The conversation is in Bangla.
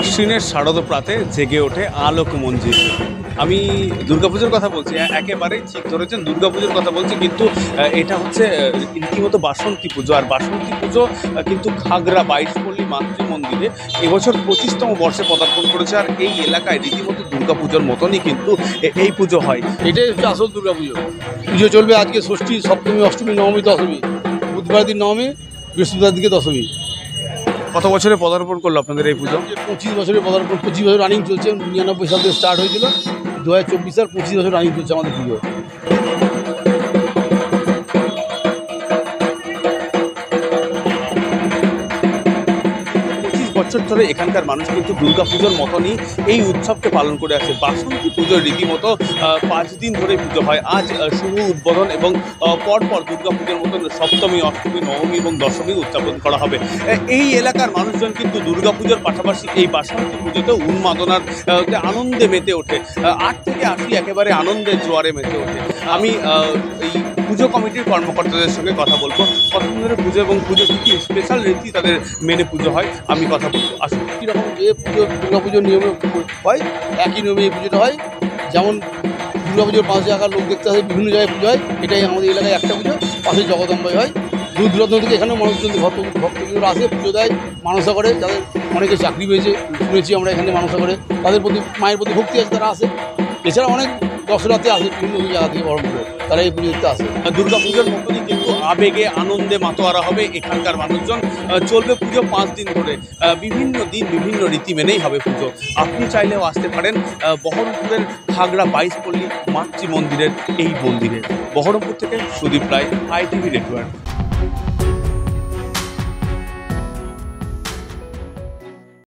আশ্বিনের শারদ প্রাতে জেগে ওঠে আলোক মঞ্জিল। আমি দুর্গাপুজোর কথা বলছি, একেবারেই ঠিক ধরেছেন, দুর্গাপুজোর কথা বলছি, কিন্তু এটা হচ্ছে রীতিমতো বাসন্তী পুজো। আর বাসন্তী পুজো কিন্তু ঘাগরা বাইশপল্লী মাতৃ মন্দিরে এবছর 25তম বর্ষে পদার্পণ করেছে। আর এই এলাকায় রীতিমতো দুর্গাপুজোর মতনই কিন্তু এই পুজো হয়। এটাই হচ্ছে আসল দুর্গাপুজো। পুজো চলবে আজকে ষষ্ঠী, সপ্তমী, অষ্টমী, নবমী, দশমী। বুধবার দিন নবমী, বৃহস্পতিবার দিকে দশমী। কত বছরে পদার্পণ করলো আপনাদের এই পুজো? 25 বছরের পদার্পণ, 25 বছর রানিং চলছে। 99 সাল থেকে স্টার্ট হয়েছিল, 2024 সাল 25 বছর রানিং চলছে আমাদের পুজো। 25 বছর ধরে এখানকার মানুষ কিন্তু দুর্গাপুজোর মতনই এই উৎসবকে পালন করে আসে। বাসন্তী পুজোর রীতিমতো 5 দিন ধরে পুজো হয়। আজ শুভ উদ্বোধন এবং পরপর দুর্গাপুজোর মতন সপ্তমী, অষ্টমী, নবমী এবং দশমী উদযাপন করা হবে। এই এলাকার মানুষজন কিন্তু দুর্গাপুজোর পাশাপাশি এই বাসন্তী পুজোতেও উন্মাদনার আনন্দে মেতে ওঠে। 8 থেকে 80 একেবারে আনন্দের জোয়ারে মেতে ওঠে। আমি এই পুজো কমিটির কর্মকর্তাদের সঙ্গে কথা বলবো, কতদিন ধরে পুজো এবং পুজো কী কী স্পেশাল রীতি তাদের মেনে পুজো হয় আমি কথা বলবো। আসুন। কীরকম যে পুজো দুর্গাপুজোর নিয়মে হয়, একই নিয়মে এই পুজোটা হয়। যেমন দুর্গাপুজোর 5 জায়গার লোক দেখতে আসে, বিভিন্ন জায়গায় পুজো হয়। এটাই আমাদের এলাকায় একটা পুজো, পাশে জগদম্বায় হয়। দূর দূরান্ত থেকে এখানেও মানুষজন ভক্তবৃন্দরা আসে, পুজো দেয়, মানসা করে। যাদের অনেকে চাকরি পেয়েছে, শুনেছি আমরা এখানে মানসা করে, তাদের প্রতি মায়ের প্রতি ভক্তি আছে, তারা আসে। এছাড়া অনেক দর্শনার্থী আসে বিভিন্ন জায়গা থেকে, বহরমপুরে তারা এই পুজো দেখতে আসে। দুর্গাপুজোর মতনই কিন্তু আবেগে আনন্দে মাতোয়ারা হবে এখানকার মানুষজন। চলবে পুজো 5 দিন ধরে, বিভিন্ন দিন বিভিন্ন রীতি মেনেই হবে পুজো। আপনি চাইলেও আসতে পারেন বহরমপুরের ঘাগরা বাইশপল্লী মাতৃ মন্দিরের এই মন্দিরে। বহরমপুর থেকে সুদীপ রায়, ITV নেটওয়ার্ক।